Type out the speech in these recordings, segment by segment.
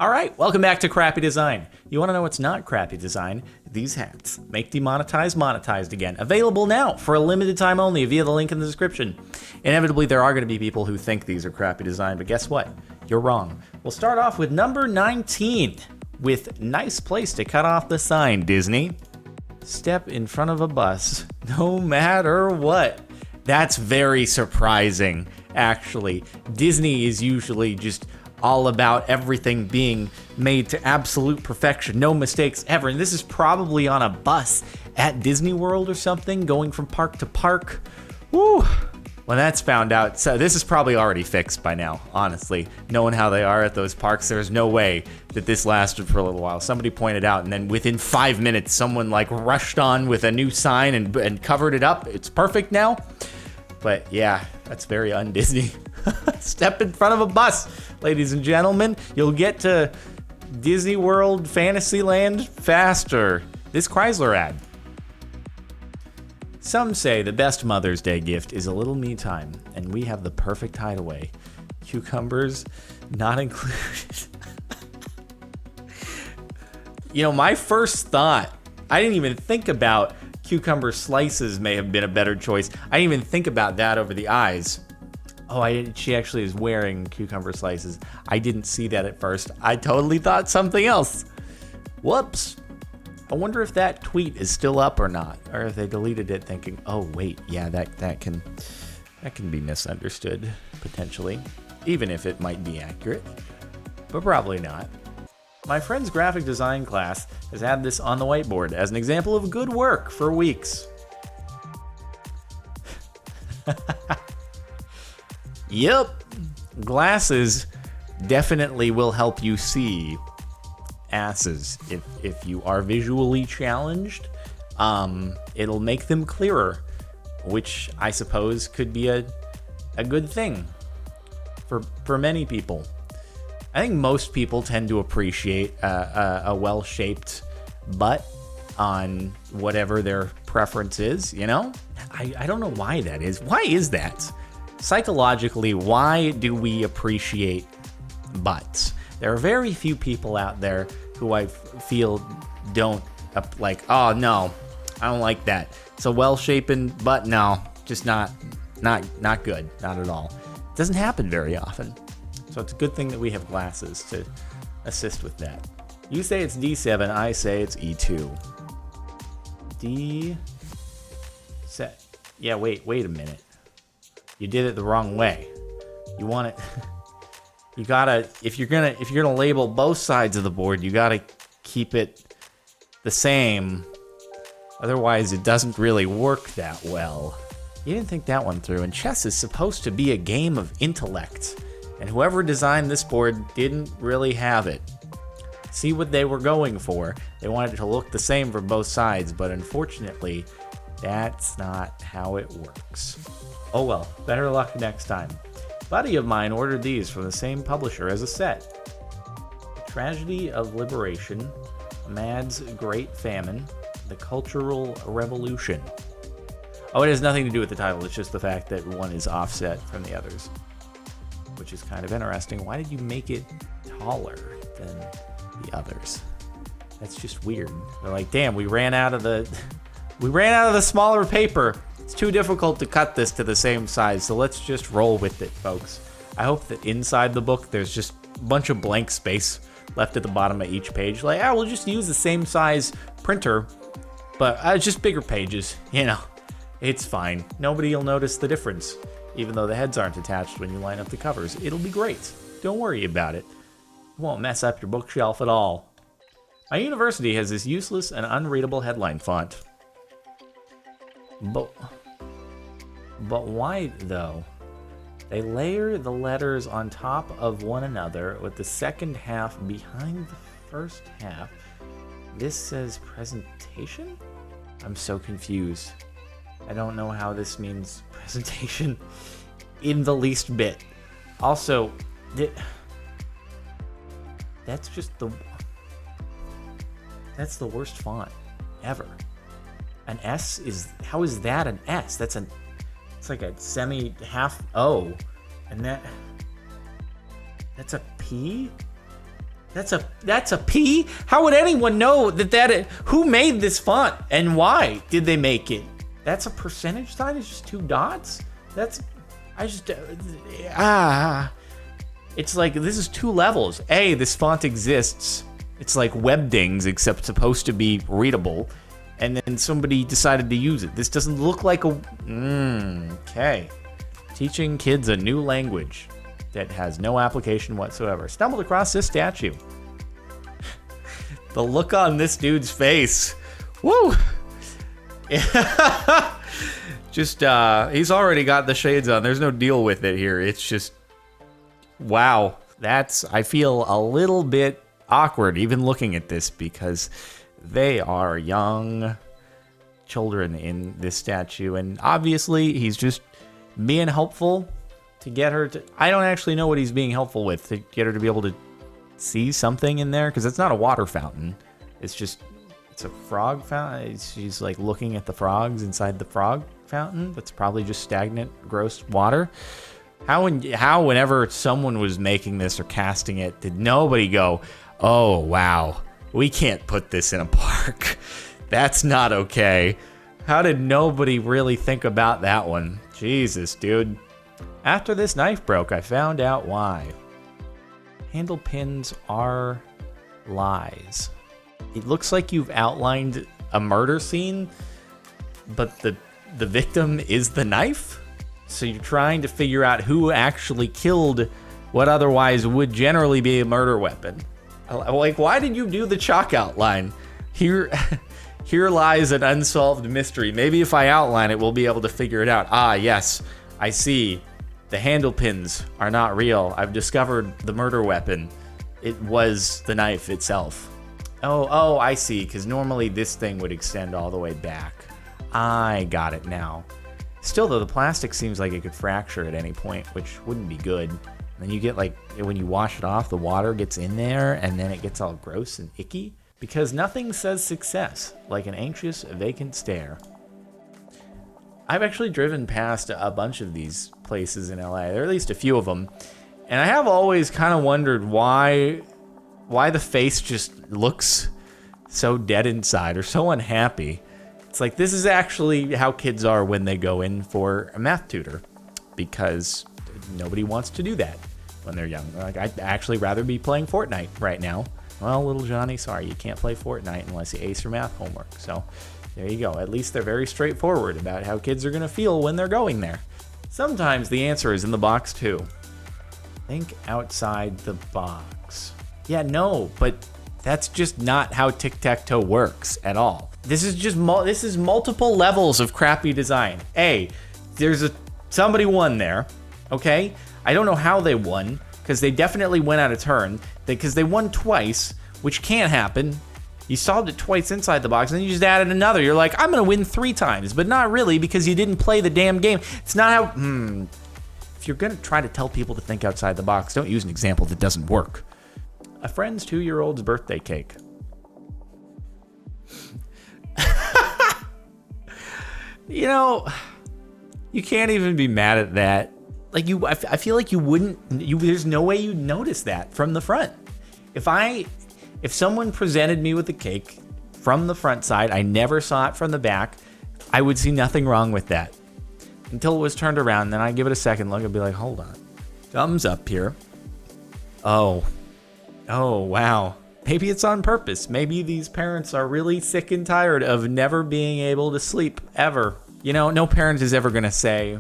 All right, welcome back to Crappy Design. You want to know what's not crappy design? These hats. Make Demonetized monetized again. Available now for a limited time only via the link in the description. Inevitably, there are going to be people who think these are crappy design, but guess what? You're wrong. We'll start off with number 19 with nice place to cut off the sign, Disney. Step in front of a bus, no matter what. That's very surprising, actually. Disney is usually just all about everything being made to absolute perfection, no mistakes ever. And this is probably on a bus at Disney World or something, going from park to park. Woo! When that's found out, so this is probably already fixed by now, honestly. Knowing how they are at those parks, there's no way that this lasted for a little while. Somebody pointed out, and then within 5 minutes, someone like rushed on with a new sign and covered it up. It's perfect now. But yeah, that's very un-Disney. Step in front of a bus, ladies and gentlemen. You'll get to Disney World Fantasyland faster. This Chrysler ad. Some say the best Mother's Day gift is a little me time, and we have the perfect hideaway. Cucumbers not included. You know, my first thought, I didn't even think about cucumber slices may have been a better choice. I didn't even think about that over the eyes. Oh, she actually is wearing cucumber slices. I didn't see that at first. I totally thought something else. Whoops. I wonder if that tweet is still up or not, or if they deleted it thinking, oh wait, yeah, that can be misunderstood potentially, even if it might be accurate, but probably not. My friend's graphic design class has had this on the whiteboard as an example of good work for weeks. Yep, glasses definitely will help you see asses if you are visually challenged. It'll make them clearer, which I suppose could be a good thing for many people. I think most people tend to appreciate a well-shaped butt on whatever their preference is, you know? I don't know why that is. Why is that? Psychologically, why do we appreciate butts? There are very few people out there who I feel don't like, oh no, I don't like that. It's a well-shapen butt, no, just not good, not at all. It doesn't happen very often. So it's a good thing that we have glasses to assist with that. You say it's D7, I say it's E2. D set. Yeah, wait a minute. You did it the wrong way. You want it. You gotta, if you're gonna label both sides of the board, you gotta keep it the same. Otherwise, it doesn't really work that well. You didn't think that one through. And chess is supposed to be a game of intellect. And whoever designed this board didn't really have it. See what they were going for. They wanted it to look the same for both sides, but unfortunately, that's not how it works. Oh well, better luck next time. A buddy of mine ordered these from the same publisher as a set. Tragedy of Liberation, Mad's Great Famine, The Cultural Revolution. Oh, it has nothing to do with the title, it's just the fact that one is offset from the others, which is kind of interesting. Why did you make it taller than the others? That's just weird. They're like, damn, we ran out of the smaller paper. It's too difficult to cut this to the same size, so let's just roll with it, folks. I hope that inside the book there's just a bunch of blank space left at the bottom of each page. Like, we'll just use the same size printer, but just bigger pages, you know. It's fine. Nobody will notice the difference, even though the heads aren't attached when you line up the covers. It'll be great. Don't worry about it. It won't mess up your bookshelf at all. My university has this useless and unreadable headline font. But why, though? They layer the letters on top of one another with the second half behind the first half. This says presentation? I'm so confused. I don't know how this means presentation in the least bit. Also, that's the worst font ever. An S is, how is that an S? It's like a half O, and that's a P? That's a P? How would anyone know who made this font and why did they make it? That's a percentage sign? It's just 2 dots? It's like, this is 2 levels. A, this font exists. It's like Webdings, except supposed to be readable. And then somebody decided to use it. This doesn't look like okay. Teaching kids a new language that has no application whatsoever. Stumbled across this statue. The look on this dude's face. Woo! Just, he's already got the shades on. There's no deal with it here. It's just, wow. I feel a little bit awkward even looking at this because they are young children in this statue. And obviously, he's just being helpful to get her to... I don't actually know what he's being helpful with to get her to be able to see something in there, because it's not a water fountain. It's a frog fountain. She's like looking at the frogs inside the frog fountain. That's probably just stagnant, gross water. How whenever someone was making this or casting it, did nobody go, oh, wow, we can't put this in a park. That's not okay. How did nobody really think about that one? Jesus, dude. After this knife broke, I found out why. Handle pins are lies. It looks like you've outlined a murder scene, but the victim is the knife? So you're trying to figure out who actually killed what otherwise would generally be a murder weapon. Like, why did you do the chalk outline? Here lies an unsolved mystery. Maybe if I outline it, we'll be able to figure it out. Ah, yes, I see. The handle pins are not real. I've discovered the murder weapon. It was the knife itself. Oh, I see, because normally this thing would extend all the way back. I got it now. Still, though, the plastic seems like it could fracture at any point, which wouldn't be good. And then you get, like, when you wash it off, the water gets in there, and then it gets all gross and icky. Because nothing says success like an anxious, vacant stare. I've actually driven past a bunch of these places in LA. There are at least a few of them. And I have always kind of wondered why the face just looks so dead inside or so unhappy. It's like, this is actually how kids are when they go in for a math tutor, because nobody wants to do that when they're young. Like, I'd actually rather be playing Fortnite right now. Well, little Johnny, sorry, you can't play Fortnite unless you ace your math homework. So there you go. At least they're very straightforward about how kids are going to feel when they're going there. Sometimes the answer is in the box, too. Think outside the box. Yeah, no, but that's just not how tic-tac-toe works at all. This is just this is multiple levels of crappy design. A, there's somebody won there, okay? I don't know how they won, because they definitely went out of turn, because they won twice, which can't happen. You solved it twice inside the box, and then you just added another. You're like, I'm going to win 3 times, but not really, because you didn't play the damn game. It's not how... If you're going to try to tell people to think outside the box, don't use an example that doesn't work. A friend's 2-year-old's birthday cake. You know, you can't even be mad at that. Like, I feel like you wouldn't, there's no way you'd notice that from the front. If someone presented me with a cake from the front side, I never saw it from the back, I would see nothing wrong with that. Until it was turned around, then I'd give it a second look and be like, hold on. Thumbs up here. Oh, wow. Maybe it's on purpose. Maybe these parents are really sick and tired of never being able to sleep, ever. You know, no parent is ever going to say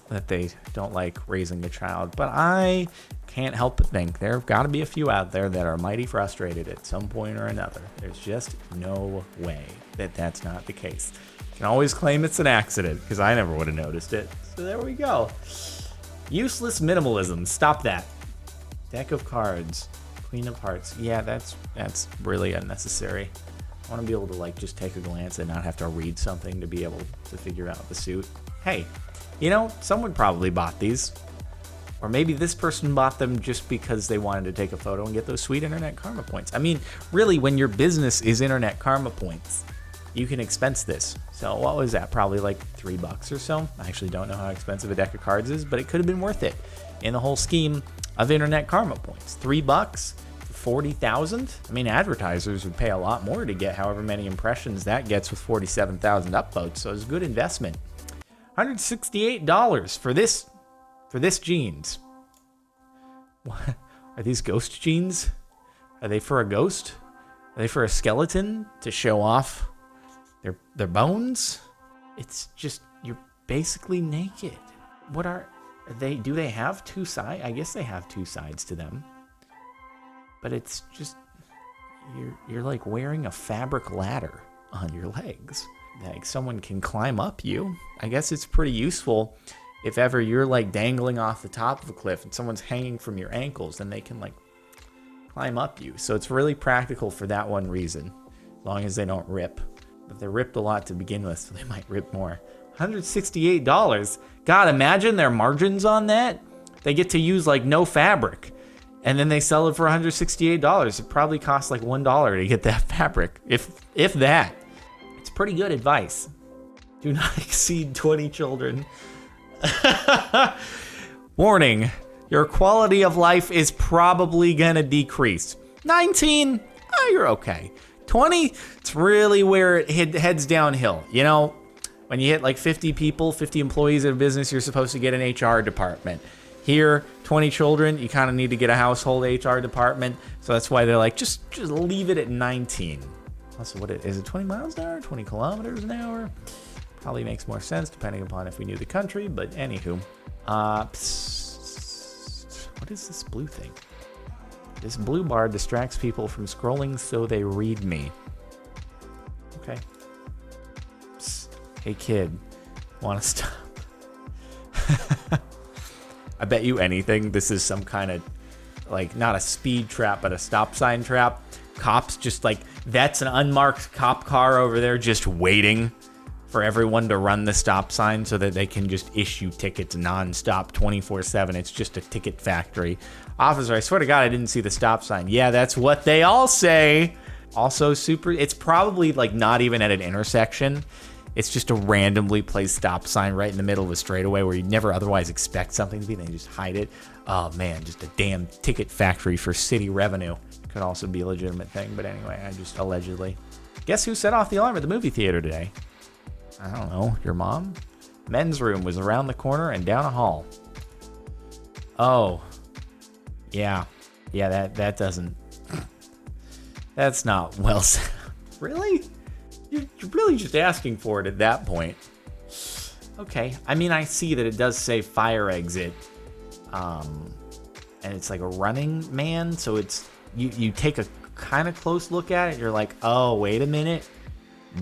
that they don't like raising a child, but I can't help but think there have got to be a few out there that are mighty frustrated at some point or another. There's just no way that that's not the case. You can always claim it's an accident, because I never would have noticed it. So there we go. Useless minimalism. Stop that. Deck of cards. Queen of Hearts. Yeah, that's really unnecessary. I want to be able to, like, just take a glance and not have to read something to be able to figure out the suit. Hey, you know, someone probably bought these. Or maybe this person bought them just because they wanted to take a photo and get those sweet internet karma points. I mean, really, when your business is internet karma points, you can expense this. So what was that? Probably like $3 or so. I actually don't know how expensive a deck of cards is, but it could have been worth it in the whole scheme of internet karma points. $3 for 40,000? I mean, advertisers would pay a lot more to get however many impressions that gets with 47,000 upvotes, so it's a good investment. $168 for this jeans. What? Are these ghost jeans? Are they for a ghost? Are they for a skeleton to show off their bones? It's just, you're basically naked. What are they? Do they have two sides? I guess they have two sides to them. But it's just, you're like wearing a fabric ladder on your legs. Like someone can climb up you. I guess it's pretty useful if ever you're like dangling off the top of a cliff and someone's hanging from your ankles, then they can like climb up you. So it's really practical for that one reason, as long as they don't rip. But they ripped a lot to begin with, so they might rip more. $168. God, imagine their margins on that. They get to use like no fabric, and then they sell it for $168. It probably costs like $1 to get that fabric, if that. It's pretty good advice. Do not exceed 20 children. Warning, your quality of life is probably gonna decrease. 19, you're okay. 20, it's really where it heads downhill. You know, when you hit like 50 people, 50 employees at a business, you're supposed to get an HR department. Here, 20 children, you kind of need to get a household HR department. So that's why they're like, just leave it at 19. Also, is it 20 miles an hour, 20 kilometers an hour? Probably makes more sense depending upon if we knew the country, but anywho. What is this blue thing? This blue bar distracts people from scrolling so they read me. Okay. Psst. Hey kid, wanna stop? I bet you anything this is some kind of, like, not a speed trap, but a stop sign trap. Cops just like, that's an unmarked cop car over there just waiting for everyone to run the stop sign so that they can just issue tickets nonstop 24/7. It's just a ticket factory. Officer, I swear to God, I didn't see the stop sign. Yeah, that's what they all say. Also it's probably like not even at an intersection. It's just a randomly placed stop sign right in the middle of a straightaway where you'd never otherwise expect something to be. They just hide it. Oh man, just a damn ticket factory for city revenue. Could also be a legitimate thing, but anyway, I just allegedly. Guess who set off the alarm at the movie theater today? I don't know, your mom? Men's room was around the corner and down a hall. Oh, yeah, that doesn't, that's not well said. Really? You're really just asking for it at that point. Okay, I mean, I see that it does say fire exit, and it's like a running man, so it's, you take a kind of close look at it, you're like, oh, wait a minute,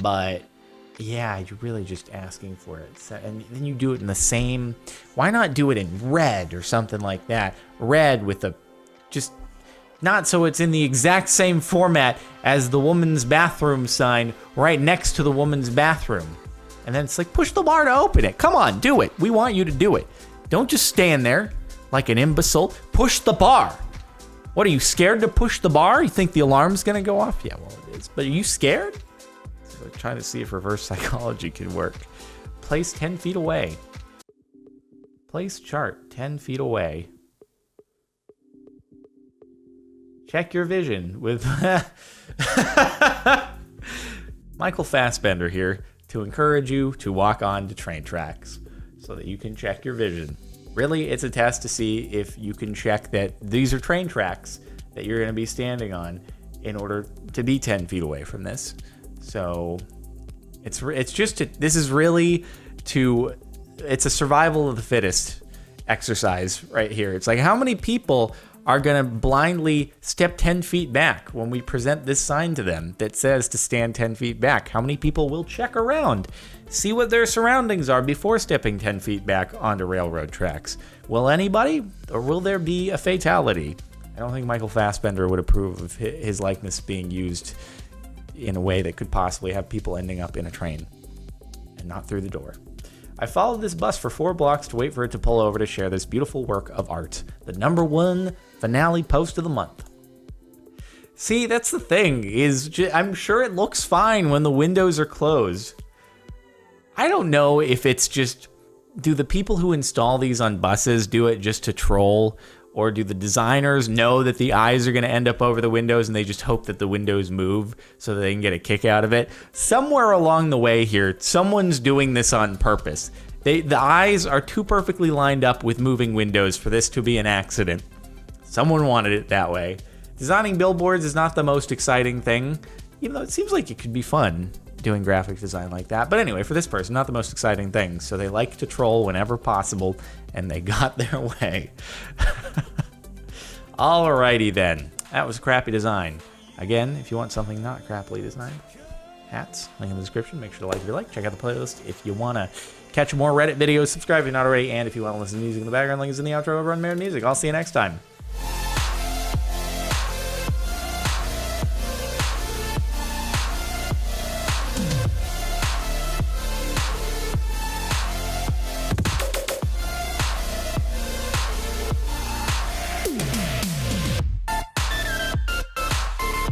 but yeah, you're really just asking for it. So, and then you do it in the same, why not do it in red or something like that? Red with a, just not so it's in the exact same format as the woman's bathroom sign right next to the woman's bathroom. And then it's like, push the bar to open it. Come on, do it. We want you to do it. Don't just stand there like an imbecile. Push the bar. What, are you scared to push the bar? You think the alarm's gonna go off? Yeah, well, it is. But are you scared? So trying to see if reverse psychology can work. Place 10 feet away. Place chart 10 feet away. Check your vision with Michael Fassbender here to encourage you to walk on to train tracks so that you can check your vision. Really, it's a test to see if you can check that these are train tracks that you're going to be standing on in order to be 10 feet away from this. So it's this is really it's a survival of the fittest exercise right here. It's like, how many people are going to blindly step 10 feet back when we present this sign to them that says to stand 10 feet back? How many people will check around, see what their surroundings are before stepping 10 feet back onto railroad tracks? Will anybody, or will there be a fatality? I don't think Michael Fassbender would approve of his likeness being used in a way that could possibly have people ending up in a train and not through the door. I followed this bus for 4 blocks to wait for it to pull over to share this beautiful work of art. The #1 finale post of the month. See, that's the thing, I'm sure it looks fine when the windows are closed. I don't know if it's just, do the people who install these on buses do it just to troll, Or do the designers know that the eyes are going to end up over the windows and they just hope that the windows move so that they can get a kick out of it? Somewhere along the way here, someone's doing this on purpose. The eyes are too perfectly lined up with moving windows for this to be an accident. Someone wanted it that way. Designing billboards is not the most exciting thing, even though it seems like it could be fun doing graphic design like that. But anyway, for this person, not the most exciting thing. So they like to troll whenever possible, and they got their way. Alrighty then. That was a crappy design. Again, if you want something not crappily designed, hats, link in the description. Make sure to like if you like. Check out the playlist if you want to catch more Reddit videos. Subscribe if you're not already. And if you want to listen to music in the background, link is in the outro over on Mirror Music. I'll see you next time.